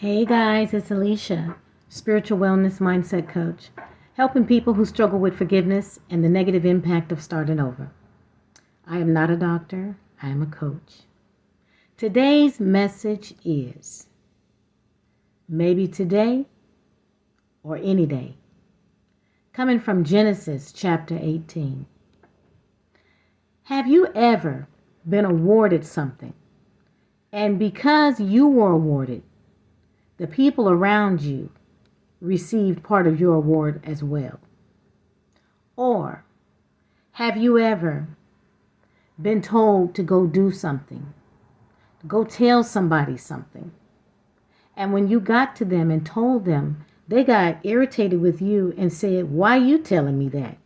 Hey guys, it's Alicia, spiritual wellness mindset coach, helping people who struggle with forgiveness and the negative impact of starting over. I am not a doctor, I am a coach. Today's message is maybe today or any day, coming from Genesis chapter 18. Have you ever been awarded something, and because you were awarded, the people around you received part of your award as well? Or have you ever been told to go do something, go tell somebody something, and when you got to them and told them, they got irritated with you and said, "Why you telling me that?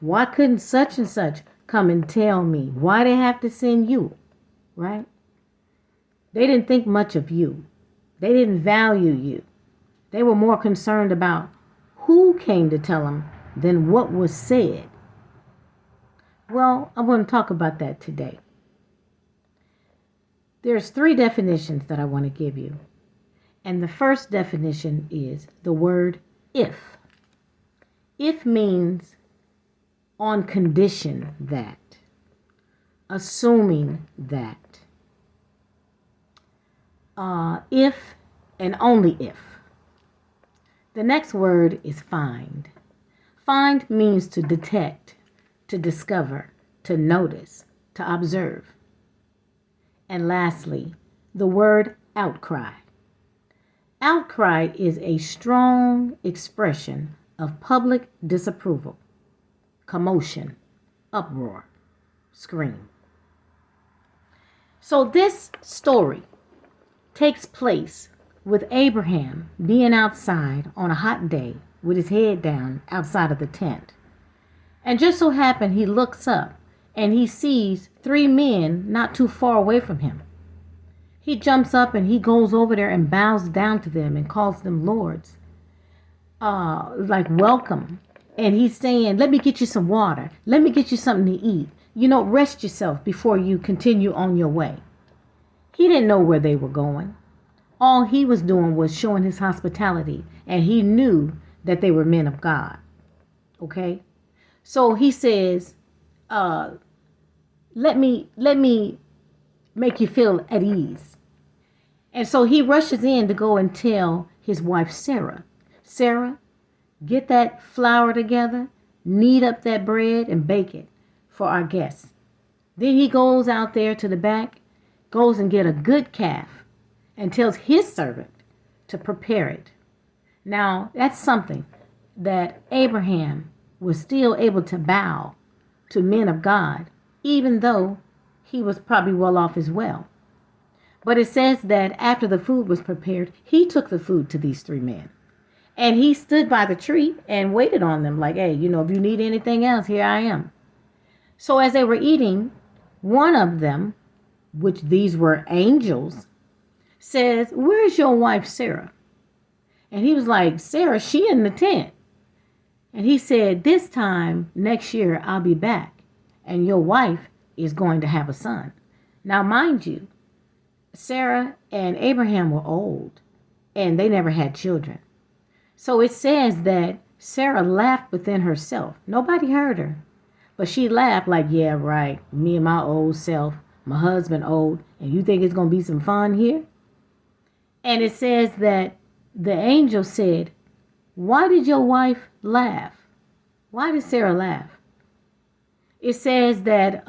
Why couldn't such and such come and tell me? Why they have to send you?" Right? They didn't think much of you. They didn't value you. They were more concerned about who came to tell them than what was said. Well, I'm going to talk about that today. There's 3 definitions that I want to give you. And the first definition is the word if. If means on condition that, assuming that. If and only if. The next word is find. Find means to detect, to discover, to notice, to observe. And lastly, the word outcry. Outcry is a strong expression of public disapproval, commotion, uproar, scream. So this story takes place with Abraham being outside on a hot day with his head down outside of the tent. And just so happened he looks up and he sees 3 men not too far away from him. He jumps up and he goes over there and bows down to them and calls them lords. Like welcome. And he's saying, "Let me get you some water. Let me get you something to eat. Rest yourself before you continue on your way." He didn't know where they were going. All he was doing was showing his hospitality, and he knew that they were men of God. Okay? So he says, let me make you feel at ease. And so he rushes in to go and tell his wife, Sarah, "Sarah, get that flour together, knead up that bread, and bake it for our guests." Then he goes out there to the back, goes and get a good calf, and tells his servant to prepare it. Now, that's something that Abraham was still able to bow to men of God, even though he was probably well off as well. But it says that after the food was prepared, he took the food to these 3 men. And he stood by the tree and waited on them like, "Hey, if you need anything else, here I am." So as they were eating, one of them, which these were angels, says, "Where's your wife, Sarah?" And he was like, "Sarah, she in the tent." And he said, "This time next year, I'll be back, and your wife is going to have a son." Now, mind you, Sarah and Abraham were old, and they never had children. So it says that Sarah laughed within herself. Nobody heard her, but she laughed like, "Yeah, right, me and my old self, my husband old, and you think it's going to be some fun here?" And it says that the angel said, "Why did your wife laugh? Why did Sarah laugh?" It says that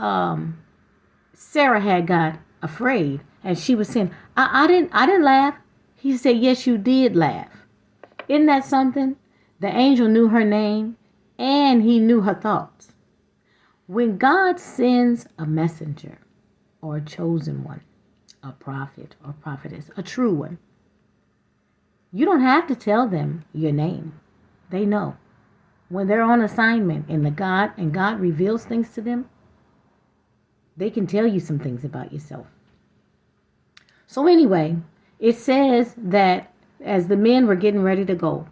Sarah had got afraid and she was saying, I didn't laugh." He said, "Yes, you did laugh." Isn't that something? The angel knew her name and he knew her thoughts. When God sends a messenger or a chosen one, a prophet or prophetess, a true one, you don't have to tell them your name. They know. When they're on assignment and God reveals things to them, they can tell you some things about yourself. So anyway, it says that as the men were getting ready to go,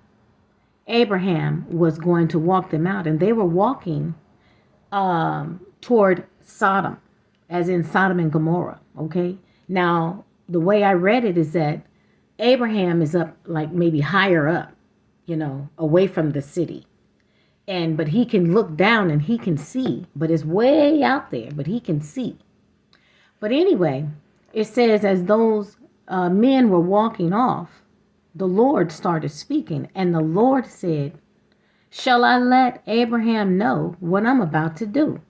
Abraham was going to walk them out, and they were walking toward Sodom, as in Sodom and Gomorrah. Okay. Now, the way I read it is that Abraham is up like maybe higher up, away from the city. But he can look down and he can see, but it's way out there, but he can see. But anyway, it says as those men were walking off, the Lord started speaking, and the Lord said, "Shall I let Abraham know what I'm about to do?"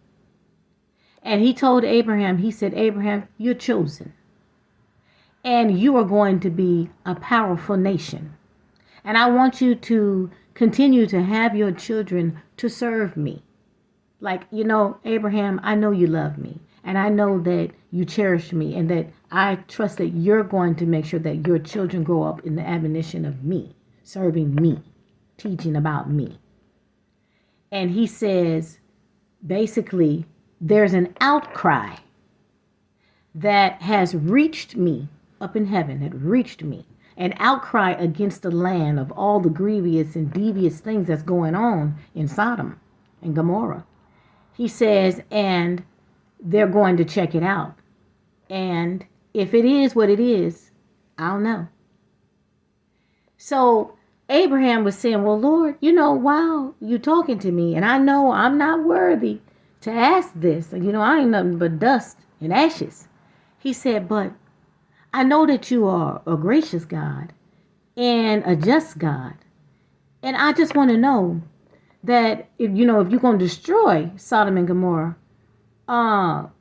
And he told Abraham, he said, "Abraham, you're chosen, and you are going to be a powerful nation. And I want you to continue to have your children to serve me. Like, Abraham, I know you love me. And I know that you cherish me. And that I trust that you're going to make sure that your children grow up in the admonition of me, serving me, teaching about me." And he says, basically, there's an outcry that has reached me up in heaven, it reached me. An outcry against the land of all the grievous and devious things that's going on in Sodom and Gomorrah. He says, and they're going to check it out. And if it is what it is, I'll know. So Abraham was saying, well, Lord, while you're talking to me, and I know I'm not worthy to ask this, I ain't nothing but dust and ashes. He said, but I know that you are a gracious God and a just God. And I just want to know that if you're going to destroy Sodom and Gomorrah, are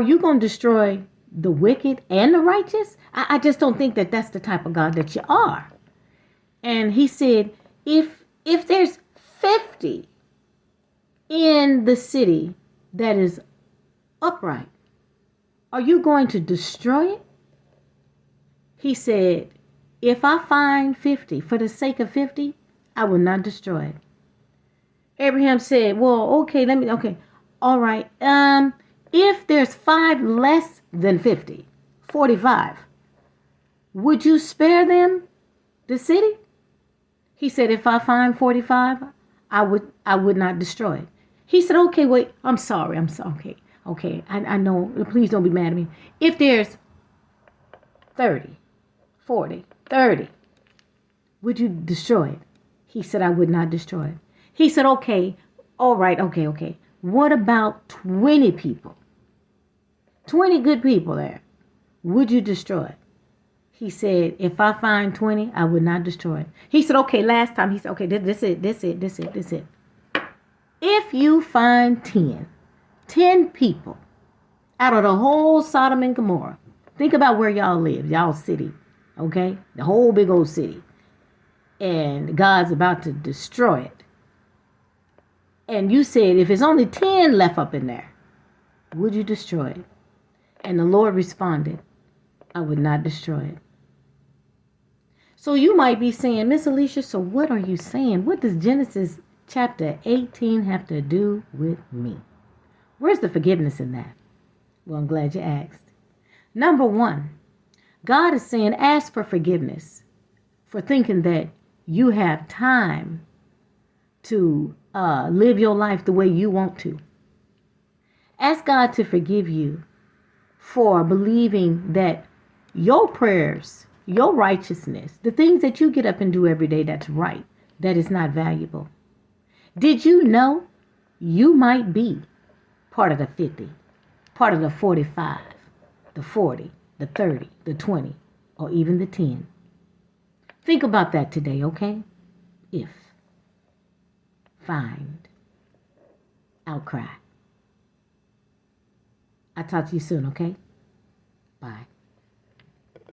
you going to destroy the wicked and the righteous? I just don't think that that's the type of God that you are. And he said, if there's 50 in the city that is upright, are you going to destroy it? He said, if I find 50 for the sake of 50, I will not destroy it. Abraham said, well, okay, all right. If there's 5 less than 50, 45, would you spare them the city? He said, if I find 45, I would not destroy it. He said, okay, wait, I'm sorry. Okay, I know, please don't be mad at me. If there's 30, 40, 30, would you destroy it? He said, I would not destroy it. He said, okay, all right, okay. What about 20 people? 20 good people there. Would you destroy it? He said, if I find 20, I would not destroy it. He said, okay, last time, he said, okay, this it. If you find 10 people out of the whole Sodom and Gomorrah, think about where y'all live, y'all city, okay? The whole big old city. And God's about to destroy it. And you said, if it's only 10 left up in there, would you destroy it? And the Lord responded, I would not destroy it. So you might be saying, Miss Alicia, so what are you saying? What does Genesis chapter 18 have to do with me? Where's the forgiveness in that? Well, I'm glad you asked. Number 1, God is saying, ask for forgiveness for thinking that you have time to live your life the way you want to. Ask God to forgive you for believing that your prayers, your righteousness, the things that you get up and do every day that's right, that is not valuable. Did you know you might be part of the 50, part of the 45, the 40, the 30, the 20, or even the 10? Think about that today, okay? If, find, outcry. I'll talk to you soon, okay? Bye.